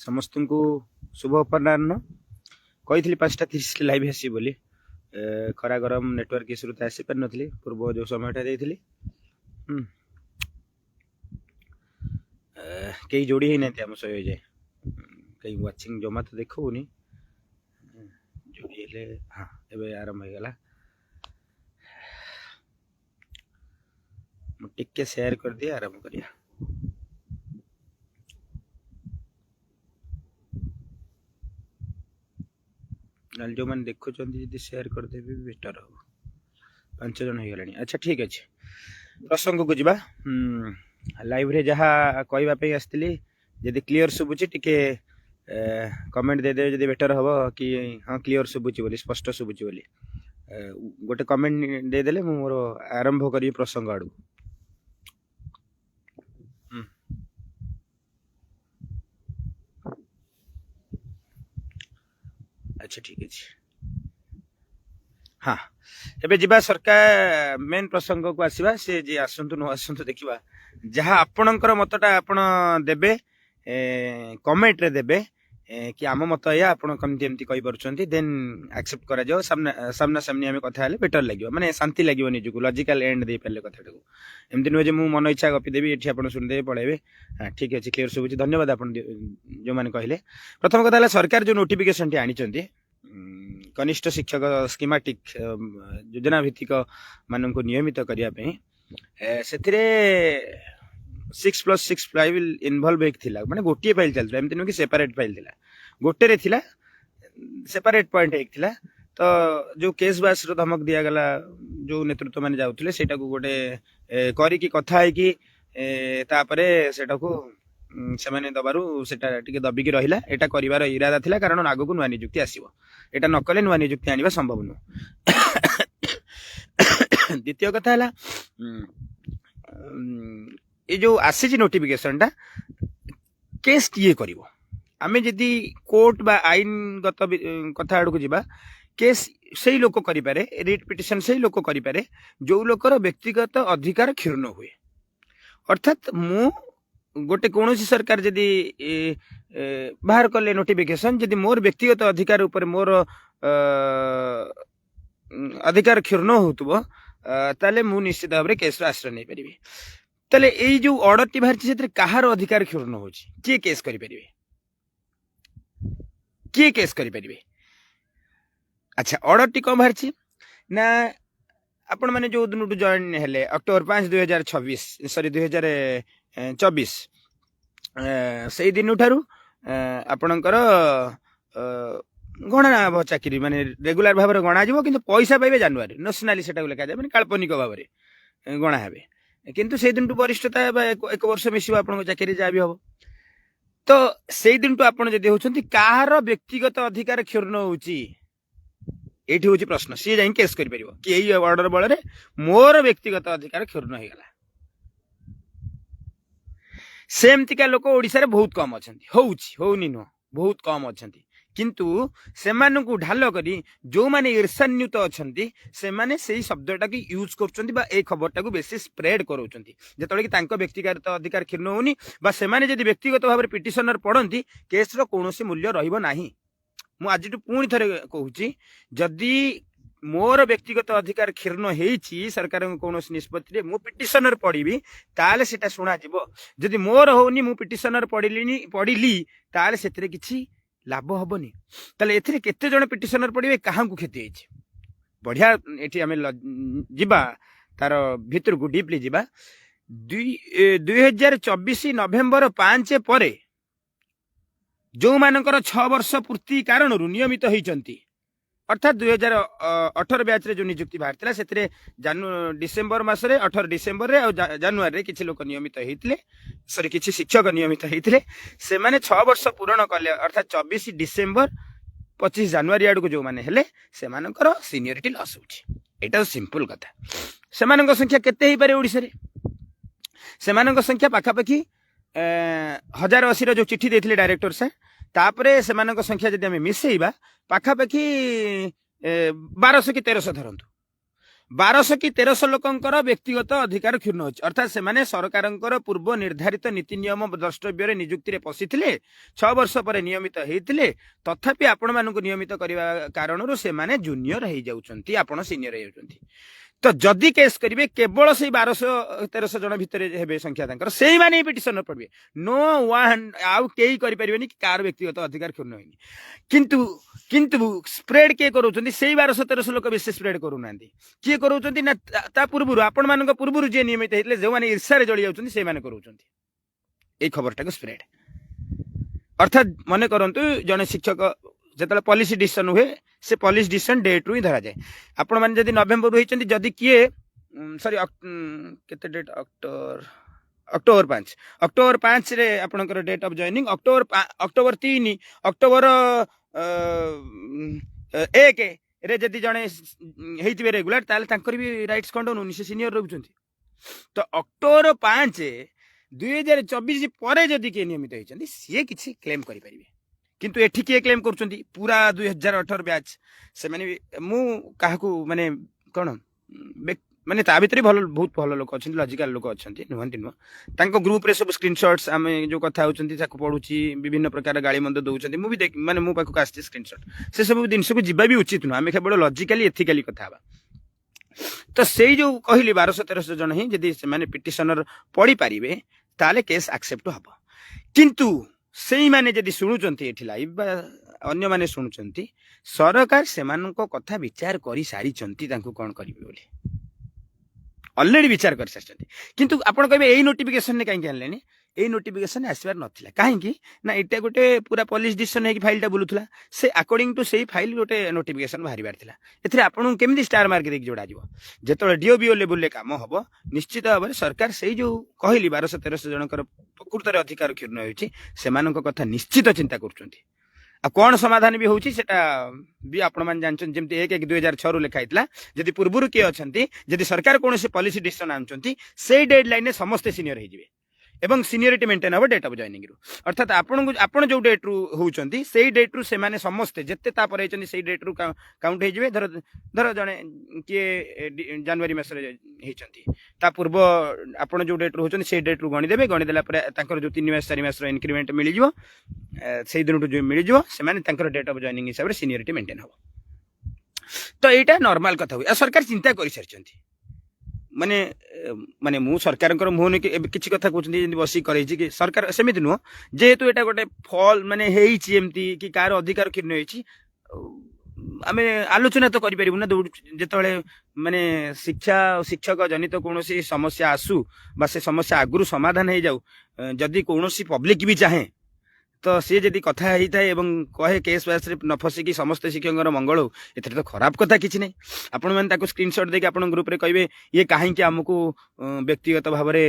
समस्त को शुभ अपराह्न कही 5:30 लाइव आसी बोली खरा गरम नेटवर्क इश्यू तो आसी पार नी पूर्व जो समयटा देती कई जोड़ी ही नहीं आम सही जाए कहीं वाचिंग जमा तो देखनी जोड़ी हेले हाँ एवं आरंभ हो गला टिके शेयर कर दिए आरंभ करिया जो मैंने देखुं जी शेयर करदे बेटर हम 5 जन हो गला। अच्छा ठीक अच्छे प्रसंग को जीवा लाइव रे जहाँ कहवाई आसती जदि क्लीयर शुभुची टिके कमेंट देदे जदि बेटर हम कि हाँ क्लीयर शुभुची बोली स्पष्ट शुभुची बोली गोटे कमेंट देदेले मोर आरंभ करी प्रसंग आड़ अच्छा ठीक अच्छे हाँ एबे जीवा सरकार मेन प्रसंग को आसवा से जी आसतु न आसतु देखा जहाँ आपणकर मतटा आपण देबे कमेंट रे देबे कि आम मत या आपण कमती एमती कहि परछंती देन एक्सेप्ट करा जाओ सामना सामनी आमे कथा हेले बेटर लागियो माने शांति लागियो निजको लॉजिकल एंड दे पले कथाटा को एमती नुहे जे मु मन इच्छा गपी देबी एठी आपण सुन दे पळेबे हां ठीक अछि क्लियर सुबुची धन्यवाद आपण जो माने कहिले प्रथम कथा हला सरकार जो नोटिफिकेशन टी आनिचंती कनिष्ठ शिक्षक स्कीमेटिक योजना भित्तिक मान को नियमित करने से 6+6 फाइल इनवल्व एक माने गोटे फाइल चलता एमती नुह कि सेपरेट फाइल थिला गोटे रे थिला सेपरेट पॉइंट एक थिला तो जो केस बास रो धमक दिया गला जो नेतृत्व माने जाउथिले सेटा को गोटे करी की कथा है कि तापरे सेटा को सेमाने दबारु सेटा टिके दबिकी रहिला एटा करिवार इरादा थिला कारण आगु को नुआ नियुक्ति आसीबो एटा नकले नुआ नियुक्ति आनिबा संभव नु द्वितीय कथा हला ये जो आसी नोटिफिकेशन टा केस किए करिवो आमे जदी कोर्ट बा आईनगत कथा आड़ को जीवा केस सही लोक करि पारे रिट पिटिशन सही लोक करि पारे जो लोकर व्यक्तिगत अधिकार क्षुण्ण हुए अर्थात मु गोटे कौन सरकार जदि बाहर कले नोटिफिकेशन जदि मोर व्यक्तिगत अधिकार ऊपर मोर अधिकार क्षुण्ण होतबो ताले मु निश्चित भाव केस आश्रय नहीं पारि ताले एई जो ऑर्डर टी बाहर से कहार अधिकार क्षुण्ण होची किए केस करि परिबे किए केस करि परिबे अच्छा ऑर्डर टी कौन बाहर ना आपण माने जो दिन जॉइन हेले अक्टोबर 5 2026 सॉरी 2024 से दिन ठारू आपणकर गणना हम चाकरी माने रेगुलर भाव में गणा जीवो किंतु पैसा पाइबे जनवरी नेशनली सेटा लिखा जाए माने काल्पनिक भाव में गणा हेबे किंतु से दिन वरिष्ठता एक वर्ष मिसिबा आपन चाकरी जा भी हबो तो से दिन आपन जदि होचंती काहार व्यक्तिगत अधिकार क्षुण्ण होची एठी होची प्रश्न सी जाई केस करि परिबो कि एई ऑर्डर बळ रे मोर व्यक्तिगत अधिकार क्षुण्ण हो गला सेमतिका लोक ओडिसा रे बहुत कम अछंती होउची होउनी नो बहुत कम अछंती किंतु सेमानकु ढाल करी जो माने ईर्षान्वित अछंती से माने सेही शब्दटा की यूज करछंती बा ए खबरटा को बेसी स्प्रेड करउछंती जेतले कि तांको व्यक्तिगत अधिकार क्षुण्ण होनी बा से माने जदि व्यक्तिगत भाव रे पिटिशनर पढंती केस रो कोनोसी मूल्य रहिबो नाही मु आज पुणी थे कहूँ जदि मोर व्यक्तिगत अधिकार क्षुण्ण होती सरकार कौन निष्पत्ति मु पिटिशनर पढ़ी ताले सेटा शुणा जदि मोर होनी मु पिटिशनर पढ़ी ताले से किसी लाभ हेनी ताले एथिरे केते जण पिटिशनर पढ़े क्या क्षति होती बढ़िया ये आम जीवा तार भितर को डीपली जीवा 2024 नवेम्बर 5 पर जो मानकर 6 वर्ष पूर्ति कारण नियमित होती अर्थात 2018 बैच रे जो नियुक्ति बाहर थिला सेतरे डिसेम्बर मासरे 18 डिसेम्बर रे और जनवरी रे किछि लोक नियमित हेतिले सॉरी किछि शिक्षक नियमित हेतिले से माने 6 वर्ष पूर्ण कले अर्थात 24 डिसेम्बर 25 जनवरी आड़ को जो माने हेले से मानकर सीनियरिटी लॉस होछि एटा सिंपल कथा से मानक संख्या केते हे पारे ओडिसा रे से मानक संख्या पाखापाखी 1080 जो चिट्ठी देथिले डायरेक्टर से तापरे से मानक संख्या जदि हमें मिसेइबा पाखापाखी 1200 कि 1300 धरंतु 1200 कि 1300 लोकंकर व्यक्तिगत अधिकार क्षुण्ण होछि अर्थात से सरकारंकर पूर्व निर्धारित नीति नियम द्रष्टव्य नियुक्ति रे पसिथिले 6 वर्ष पर नियमित हेइथिले तथापि आपण मानक नियमित करबा कारणरू से माने जूनियर हे जाउछंती आपण सीनियर हे जाउछंती तो जदि केस करेंगे केवल से 1200-1300 जन भितर हेबे संख्या तांकर सेही माने पिटिशन पड़बे नो वन आउ केही करि परिबेनी कार व्यक्तिगत अधिकार क्षुण्ण होइनी किंतु किंतु स्प्रेड के करूछंती सेही 1200-1300 लोक बेसी स्प्रेड करू नांदी के करूछंती ना ता पूर्वरु आपण मानक पूर्वरु जे नियमित हेतले जो माने ईर्ष्या रे जळि जाउछंती से माने करूछंती ए खबरटा को स्प्रेड अर्थात मने करंतु जने शिक्षक जतले पॉलिसी डिसीजन हुए से पॉलिसी डिसीजन डेट रु ही धरा जाए आपण माने जदि नवेम्बर रु होइचंती जदि किए सॉरी केते डेट अक्टोबर 5 रे आपनकर date of joining October 3 October 1 रे जदि जने हेइतिबे रेगुलर ताले तांकर भी राइट्स कंडोन उनी से सीनियर रहउचंती तो अक्टोबर 5 2024 परे जदि के नियमित होइचंती से किछि क्लेम करि परिबे किंतु एठी किए क्लेम करूचंती पूरा 2018 बैच से माने मु काहाकू माने कोन माने ता भितरे बहुत भल लोक अछंती लॉजिकल लोक अछंती नुहंती नु तांको ग्रुप रे सब स्क्रीनशॉट्स आमे जो कथा होचंती ताको पढुची विभिन्न प्रकार गाली मंद दउचंती मु भी देख माने मु पाको कास्ती स्क्रीनशॉट से सब दिन को जिबा भी उचित नु आमे केवल लॉजिकली एथिकली कथा हबा तो सेई जो कहली 1200-1300 जन ही जदी से माने पिटिशनर पढी पारिबे ताले केस एक्सेप्ट हबो किंतु सेई माने जदी सुनुचंती एठी लाइव बा अन्य माने सुनुचंती सरकार सेमानको कथा विचार करि सारी चंती तांको कोन करिवे बोली ऑलरेडी विचार कर सारचंती किंतु आपण कहबे एई नोटिफिकेशन ने काहे आनलेनी एई नोटिफिकेशन आसबार नथिला काहे की ना एटा गोटे पूरा पुलिस डिसीजन है कि फाइलटा बुलुथला से अकॉर्डिंग टू सेई फाइल गोटे नोटिफिकेशन बाहरी बारथिला एथरे आपण केमदी स्टार मार्क देख जोडा जिवो जेतोले डीओबीओ लेवल ले काम हबो निश्चित भाबरे सरकार सेई जो कहली 1200-1300 जनकर प्रकृतर अधिकार क्षुण्ण होइछि सेमानक कथा निश्चित चिंता करचंती आ कौन समाधान भी होउछि सेटा भी आपण मान जानछन जेमति 1/1/2006 रु लिखा हितला जदि पूर्वरु के अछंती जदि सरकार कोनोसी पॉलिसी डिसीजन आनछंती सेई डेडलाइन ने समस्त सीनियर हे जिवे एवं सीनियरिटी मेंटेन हबो डेट ऑफ जॉइनिंग रु अर्थात आपण जो डेट रु होउचंती सेई डेट रु से माने समस्त जत्ते ता पर हेचंती सेई डेट रु काउंट हे जिवे धर जने के जनवरी मास रे हेचंती ता पूर्व आपण जो डेट रु होचंती सेई डेट रु गणी देबे गणी देला पर तांकर जो 3 मास 4 मास रो इंक्रीमेंट मिलि जिवो सेई दिन रु जो मिलि जिवो से माने तांकर डेट ऑफ जॉइनिंग हिसाब रे सीनियरिटी मेंटेन हबो तो एटा नॉर्मल कथा हुई सरकार चिंता करि सरचंती माने माने मु सरकार मुहन किछि कथा कहउछन्ती जेंति बसी करैछि कि सरकार सेमिति नुह जेहेतु एटा गोटे फॉल माने हेइछि एमति कि कार अधिकार क्षुण्ण होइछि आमे आलोचना तो करि परिबु ना जेतबेले माने शिक्षक जनित कोनोसी समस्या आसु बा से समस्या आगुरु समाधान हे जाऊ जदि कोनोसी पब्लिक भी चाहे तो सी जदि कथा ही थाए एवं कहे केस वास रे न फसिकी समस्त शिक्षकर मंगल हो एथरे तो खराब कथा किछि नै आपण माने ताको स्क्रीनशॉट देके आपण ग्रुप रे कहबे ये काहे कि हमकु व्यक्तिगत भाव रे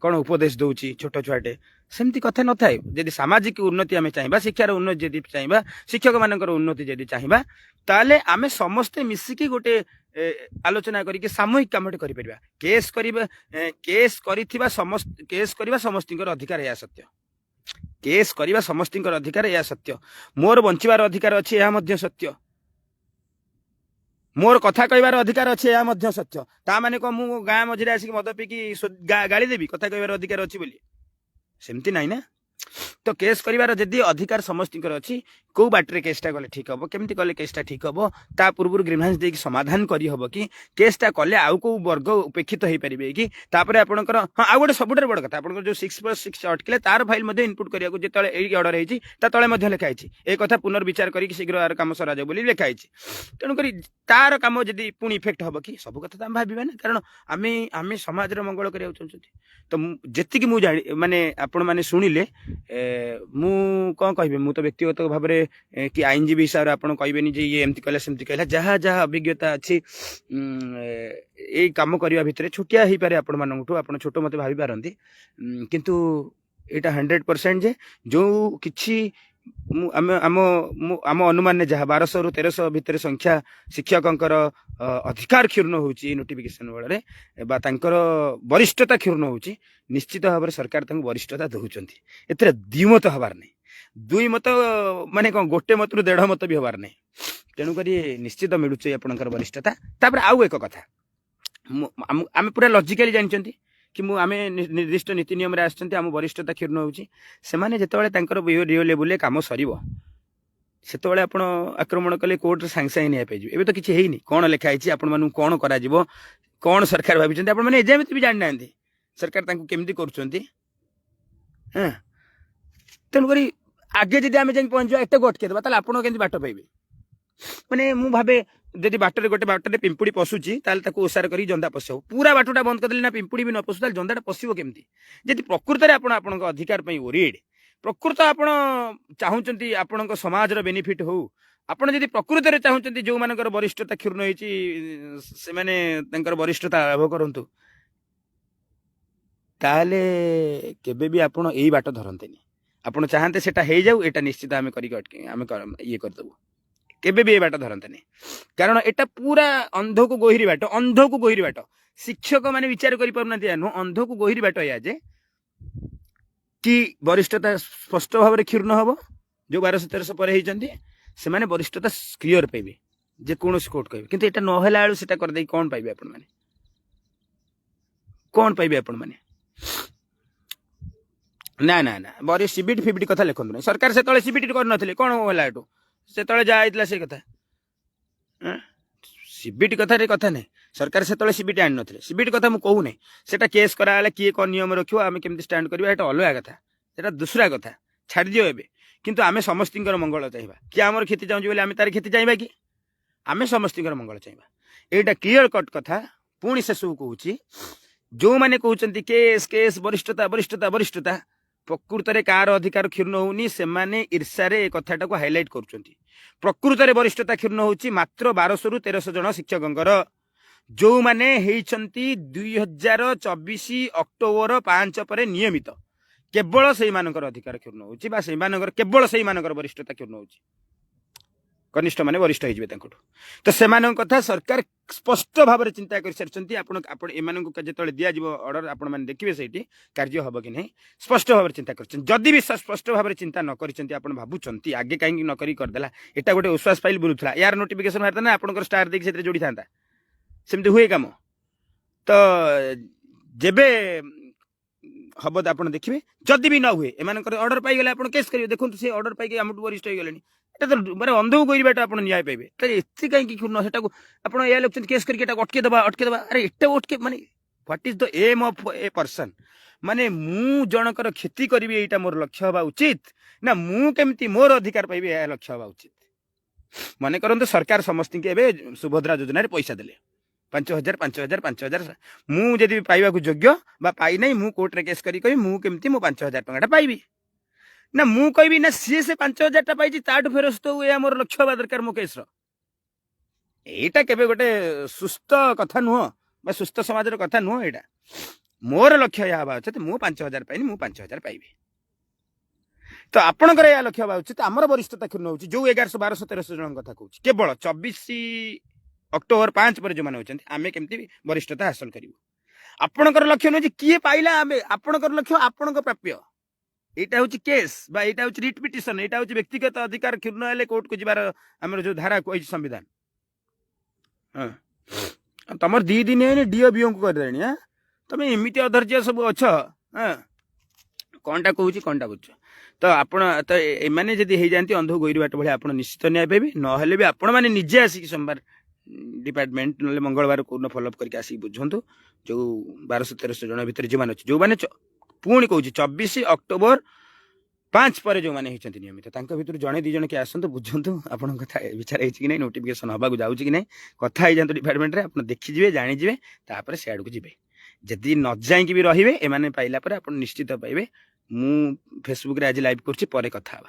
कोन उपदेश दउची छोट छुआटे सेमति कथा न थाए जदि सामाजिक उन्नति आमे चाहिबा शिक्षा रे उन्नति जदि चाहिबा शिक्षक मानकर उन्नति जदि चाहिबा ताले आमे समस्त मिसिकी गोटे आलोचना करी के सामूहिक कामटे करि परिबा केस करिथिबा समस्त केस करिबा समस्तिकर अधिकार या सत्य केस करिबा समस्तिकर अधिकार या सत्य मोर बंचिबार अधिकार अछि या मध्य सत्य मोर कथा कहबार अधिकार अछि या मध्य सत्य ता माने को मु गां मझिरे आसी मद पी की गाली देबी कथा कहबार अधिकार अछि बोली सेमति नाही ना तो केस करिवार जदि अधिकार समस्तिकर अछि को बाटरे केसटा गले ठीक हबो केमति कले केसटा ठीक हबो ता पूर्व ग्रीवनेस देकी समाधान करी हबो कि केसटा कले आउ को वर्ग उपेक्षित होई परिबे कि तापरे आपनकर हां आ गोटे सबुटर बड़ कथा आपनकर जो 6+6 अटकिले तार फाइल मध्ये इनपुट करिया को जेतले एई ऑर्डर हेछि ता तळे मध्ये लेखा हेछि ए कथा पुनर्विचार करी कि शीघ्र आर काम सरा जाय बोली लेखा हेछि तणु करी तार काम जदि पुनी इफेक्ट हबो कि सब कथा हम भाबिबा ना कारण आमे समाज रे मंगल करिया चलछथि तो जेति कि मु जानि माने आपण माने सुनिले मु कोन कहबे मु तो व्यक्तिगत भाव रे कि आईनजीवी हिसाब रे आपण कहबेनी जे ये एमति कहला सेमति कहला जहा जहा अभिज्ञता अछि ए काम करिया भितरे छुटिया ही पारे आपण मानठु आपण छोटो मते भाबी पारंती किंतु एटा 100% जे जो किछि आम अनुमान ने जहाँ 1200 ରୁ 1300 भितर संख्या शिक्षकंकर अधिकार क्षुण्ण होची नोटिफिकेशन बेले बा तांकर वरिष्ठता क्षुण्ण होची निश्चित भाव सरकार तांको वरिष्ठता दउचंती एतरे द्विमत हबार नै दुई मत माने कोन गोटे मत रु 1.5 मत भी हबार नै तेणुक निश्चित मिलूँ आपंकर वरिष्ठता तापर आउ एक कथा आम पूरा लजिकाली जानते कि आम निर्दिष्ट नीति नियम आम वरिष्ठता क्षीर्ण होची जो लेवल कम सर से आप आक्रमण कले कोर्ट सांगे सांगे नहीं पाइबे एवं तो किसी है कौन लिखाई आपण कौन करा कौन सरकार भाई आपने एजेमती भी जानी ना सरकार केमती कर तेणुक आगे जब आम जाए पहुंचा एत को अटके देवा आप बाट पाइबे माने मु भावे जदि बाटर गोटे बाटर पिंपुड़ी पशुची ओसार कर जंदा पशु पूरा बाटटा बंद करदे ना पिंपुड़ी भी न पशु जंदाटा पशु केमती जदि प्रकृत में आपण अधिकार ओरिड प्रकृत आप चाहूँगी आपण समाज बेनिफिट हो आपड़ जदि प्रकृत में चाहूँगी जो मान वरिष्ठता क्षीर्ण होती वरिष्ठता लाभ करूँ ताले केबे भी आपण यही बाट धरते आपण चाहते सेटा हो जाऊ एटा निश्चित आम ये करदेबू केबे भी ये बाट धरते नहीं कारण एटा पूरा अंध को गोहिरी बाट शिक्षक माने विचार करि पारना नु अंध को गोहिरी बाट या जे कि वरिष्ठता स्पष्ट भाव में क्षीर्ण हम जो 1200-1300 पर से माने वरिष्ठता क्लियर पाइबे जे कौन कोर्ट कहे किंतु एटा न होला आलु सेटा कर दे कौन पाइबे आपण माने कौन पाइबे आपण माने ना ना ना बरी सीबीटी फिबिटी कथा लिखंतु नहीं सरकार से तळे सीबीटी कर नथिले कोन होला एटू से तळे जा आइतला से कथा सीबीटी कथा रे कथा नहीं सरकार से तळे सीबीटी आन नथिले सीबीटी कथा मु कहू नहीं सेटा केस करा हला किए कोन नियम रखियो आमे केमति स्टैंड करबा एटा अलगा कथा एटा दूसरा कथा छाड़ दियो एबे किंतु आमे समस्तिंकर मंगल चाहिबा कि हमर खेती चाहू बोले आमे तार खेती चाहिबा कि आमे समस्तिंकर मंगल चाहिबा एटा क्लियर कट कथा पुणी से सब कहूची जो माने कहउचंती केस केस वरिष्ठता वरिष्ठता वरिष्ठता प्रकृत में कार अधिकार क्षीर्ण होनी से माने ईर्षारे कथाटा को हाइलाइट करुचंती प्रकृत में वरिष्ठता क्षीर्ण होची मात्र 1200-1300 जन शिक्षकंकर जो माने हेइचंती 2024 अक्टोबर 5 पर नियमित केवल से मानकर अधिकार क्षीर्ण होची बा से मानकर केवल से मानकर वरिष्ठता क्षीर्ण होची कनिष्ठ माने वरिष्ठ हो जाए तो से कथा सरकार स्पष्ट भाव में चिंता कर सारी आपको दिज्व अर्डर आपण मैंने देखिए से कार्य हम कि नहीं स्पष्ट भाव में चिंता करदी भी स्पष्ट भाव में चिंता न कर भावुंट आगे कहीं नक करदेला यहाँ गोटे विश्वास फाइल बुलूला यार नोटिफिकेशन बाहर ना आप स्टार देखिए जोड़ी था सेमती हुए कम तो जेबे हम आप देखिए जदि भी न हुए एम अर्डर पाईगले आप केस करेंगे देखो से अर्डर पाई आम वरिष्ठ हो गले माने अंध को गई आप न्याय पाइबे एत कहीं क्षुण्ण से लगे केस करके अटकेदेवा अरे एट अटके माने what is the aim of a person माने मु जनकर क्षति करी एटा मोर लक्ष्य हवा उचित ना मु केमती मोर अधिकार पाइबे या लक्ष्य हवा उचित मन करते सरकार समस्त सुभद्रा योजना पैसा देले 5000 5000 5000 मु जदि पाइबा योग्य पाई नहीं मु कोर्ट रे केस करी मु केमती मो 5000 टंका पाइबी ना मु कहबी ना सी से 5000 टा पाई ताठू फेरस्त हुए मोर लक्ष्य हवा दरकार मो केस एटा केबे गोटे सुस्थ कथा नुह बा सुस्थ समाज कथा नुह एटा मोर लक्ष्य या हवा उचित मु 5000 पाइनी मु 5000 पाइबी तो आपणकर या लक्ष्य हवा उचित आमर वरिष्ठता क्षीर्ण होची जो 1100 1200 1300 जन कथा कहूची केवल 24 अक्टोबर 5 पर जो माने होचंती आमे केमती वरिष्ठता हासिल करिवो आपणकर लक्ष्य न किए पाइला आमे आपणकर लक्ष्य आपणक प्राप्य एटा होची केस बा एटा होची रिट पिटिशन एटा होची व्यक्तिगत अधिकार क्षीर्ण हेले कोर्ट को जिबार हमर जो धारा कोइ संविधान हां तमर 2 दिन हे डीओ बीओ को कर देनी हां तमे एमिति अधर्ज्य सब अछ हां कोनटा कहूची कोनटा बुझ तो आपण तो एमाने जदी हे जानती अंध गोइरी बाट भले आपण निश्चित न्याय पाइबे न हेले भी आपण माने निजे आसी सोमवार डिपार्टमेंट नले मंगलवार को फॉलो अप करके आसी बुझंतु जो 1200-1300 जन भीतर जो माने जो माने पुणी कहूँ 24 अक्टोबर 5 पर जो मैंने नियमित भर जड़े दी जन के आसतु बुझंतु आप विचार कि नहीं नोटिफिकेशन हवा जाऊँ कि नहीं कथा ही जातु डिपार्टमेंट में आप देखीजे जाणीजे तापर से आड़ को जी जदि न जाइकी भी रे एम पाइला आप निश्चित पाइबे मु फेसबुक रे आज लाइव कर कथा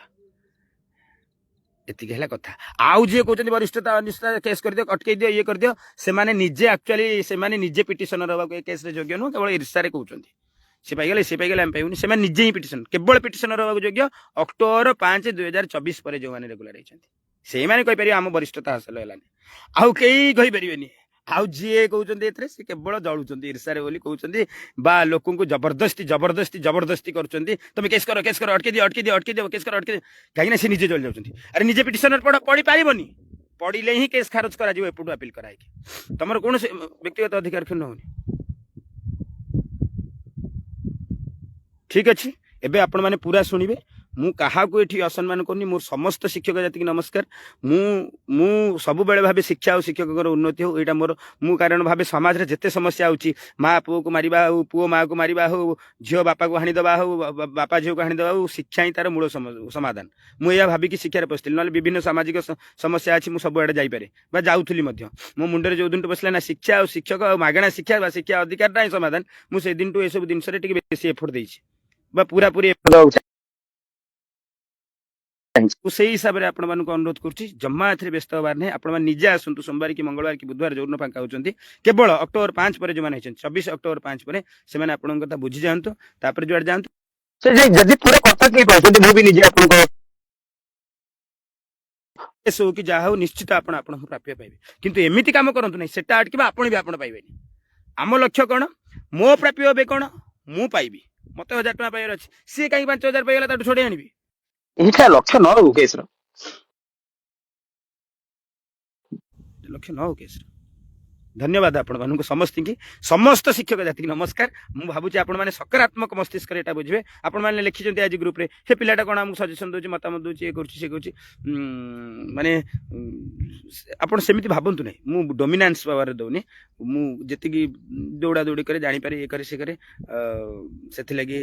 एतिक कथा आउ जी कहते वरिष्ठता अनिष्ठता केस कर दियो अटके दियो ये कर दियो से माने निजे एक्चुअली से माने निजे पिटिशनर होगा केस रे योग्य नुह केवल ईर्षा कहते से पाइगले आम पाइबुनि से निजे ही पिटिशन केवल पिटिशनर होगा योग्य अक्टोबर 5 2024 पर जो मैंने रेगुलर होती से मैंने कहीपर आम वरिष्ठता हासिल है आउ कई कहीपर आउ जी कहते से केवल जलुंट ईर्षा बोली कहते बा लोक जबरदस्ती जबरदस्ती जबरदस्ती कर तुम केस कर अटके दियो केस कर अटके कहीं से निजे जल जाऊँ अरे निजे पिटिशनर पढ़ी पारबनी पड़िले ही केस खारज करा जिवो एपटू अपील कराइकी तमर कौन व्यक्तिगत अधिकार क्षुण्ण होनी ठीक अच्छे एबे आपण माने पूरा शुणिबे मु कहा को एठी असम्मान करनी मोर समस्त शिक्षक जाति की नमस्कार मु मु सब बेले भाबे शिक्षा और शिक्षक उन्नति हो एटा मोर मु कारण भाबे समाज रे जते समस्या होची माँ पुओ को मारिबा हो पुओ माँ को मारिबा हो झियो बापा को हानि दबा हो बापा झियो को हानि दबा हो शिक्षा ही तार मूल समाधान मु या भाबी कि शिक्षा रे पस्तिल नले विभिन्न सामाजिक समस्या अछि मु सब एडे जाई पारे बा जाउथुली मध्य मो मुंडरे जो दिन बसला ना शिक्षा और शिक्षक और मागणा शिक्षा बा शिक्षा अधिकार नाही समाधान मु से दिन टू ए सब दिन रे टिके बेसी एफर्ट देछि बा पूरा पूरी से हिसाब से आपण मानक अनुरोध करुच्ची जम्मा ए व्यस्त हबार नहीं आपण निजे आसतु सोमवार कि मंगलवार कि बुधवार जो फांका होती केवल अक्टोबर 5 पर जो 24 अक्टोबर 5 पर से आपण कथा बुझी जातु तापर जुआड़ जातु जदि पूरा कथा के कहते मु भी निजे आपन को कि जहा हो निश्चित आपण आपण प्राप्य पाइबे किंतु एमिति काम करंतु नहीं सेटा अटकिबा आपण भी आपण पाइबेनी आम लक्ष्य कोन मो प्राप्य होबे कोन मु पाइबी मते 1000 टका पाइबार अछि सी काई 5000 पाइला ताटू छोड़े आनिबी एटा लक्ष्य न हो केस रो लक्ष्य न हो केस धन्यवाद आपण मानक समस्त की समस्त शिक्षक जाति नमस्कार मु भाबुची आपण माने सकारात्मक मस्तिष्क रे एटा बुझबे आपण माने लिखिचंती आज ग्रुप रे हे पिलाटा कोन हमु सजेशन दोची मतामत दोची ए करची से करची माने आपण सेमिति भाबंतु नै मु डोमिनेंस पावर दोनी मु जति की दौड़ा दौड़ी करे जानि पारे ए करे से करे सेथि लागि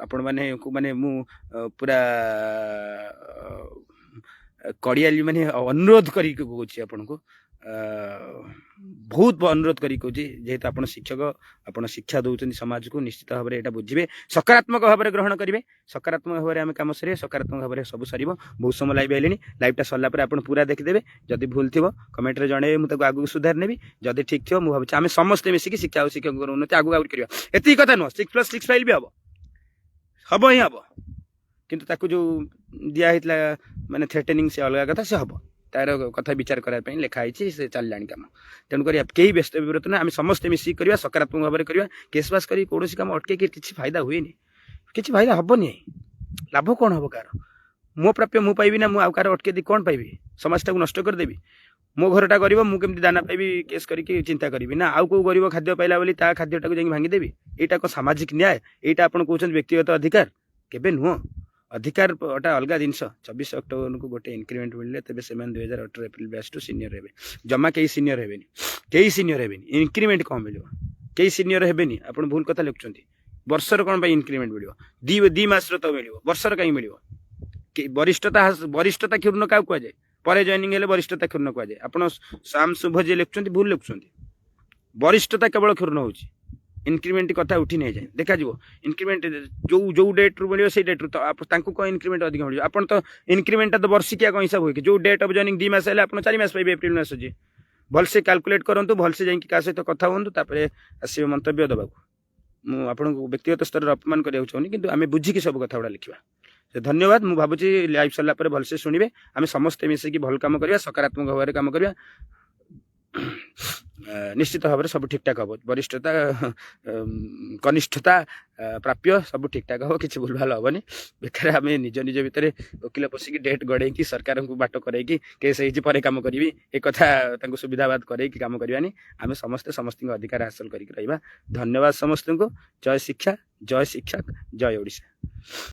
आपण माने को माने मु पूरा कड़ियाली माने अनुरोध करी कहूची आपण को बहुत अनुरोध करी कहूची जेहेतु आपण शिक्षक आपण शिक्षा दउचनी समाज को निश्चित भाव में एटा बुझिबे सकारात्मक भाव में ग्रहण करिवे सकारात्मक भाव में आम कम सर सकारात्मक भाव में सब सर बहुत समय लाइव आइले लाइवटा सरला पर आपण पूरा देखिदेवे जदि भूल थी कमेंट रे जणे मुझे आगू सुधार नेबी जदि ठीक थी मुझे भाई आम समस्ते मिसिकी शिक्षा और शिक्षक उन्नति आगू आगू करवा एति कथा नुह 6+6 फाइल भी हम ही हम किंतु ताकू जो दिया होता माने थ्रेटनिंग से अलग कथा से हम तार कथा विचार करने लिखाई से चल जाणी कम तेणुक कई व्यस्त विव्रत ना आम समस्ते मिसिक करवा सकारात्मक भाव में करवा केस बास कर कौन कम अटके किसी फायदा हुए किसी फायदा हेनी लाभ कौन हम कार मो प्राप्य मु पाइबी ना मु आउ कार अटके दी कौन पाइबी समाजटा को नष्ट करदेवी मो घरटा गरीब मुझे दाना पाइबी केस करके चिंता करी ना आउ को गरीब खाद्य पाइला बोली ता खाद्यटा को जाकि भांगीदेवी यहाँ कौन सामाजिक न्याय यहाँ आप कहते व्यक्तिगत अधिकार केबे नुह अधिकार अटा अलग जिनस 24 अक्टोबर को गोटे इंक्रीमेंट मिले तेज से 2018 एप्रिल बैच टू सीनियर हे जमा कई सीनियर हेनी कई सीनियर हेनी इंक्रीमेंट कौन मिल कई सीनियर हेनी आप भूल कथा लिखुं वर्षर कौन इंक्रीमेंट मिल दी मास तो मिल वर्षर कहीं मिल वरिष्ठता क्षुर्ण क्या कहुए पर जॉइनिंग हेल्ले वरिष्ठता क्षुर्ण कहुए आप शाम शुभ जी लिखुं भूल लिखुं वरिष्ठता केवल क्षुर्ण हो इंक्रीमेंट कथा उठी नहीं जाए देखा इंक्रीमेंट जो जो डेट रू मिले से डेट रू तो कौन इंक्रीमेंट अधिक मिले आप तो इंक्रीमेंट तो वर्षिकिया कौन हिसाब हुए जो डेट ऑफ जॉइनिंग 2 मास है आप 4 मास पाइबे एप्रिल मास जी भलसे कैलकुलेट करूँ भलसे जाकि क्या सहित कथा हूँ आसवे मंतव्य देवा मुझे व्यक्तिगत स्तर अपमान करने चाहूँगी कि आम बुझिकी सब कथा गुड़ा लिखा धन्यवाद मुझे भावुची लाइव सरला भलसे शुणे आम समस्ते मिसिकी भल कम करवा सकारात्मक भाव में कम करवा निश्चित भाव में सब ठीक ठाक हम वरिष्ठता कनिष्ठता प्राप्य सब ठीक ठाक हम किसी भूल भाल हेनी बेकार आम निज निज भितर वकिल पशिकी डेट गड़े सरकार को बाट करई केस हो कम करी एक कथा सुविधावाद करई कम करवानी आम समस्ते समस्त अधिकार हासिल कर धन्यवाद समस्त को जय शिक्षा जय शिक्षक जय ओडिशा।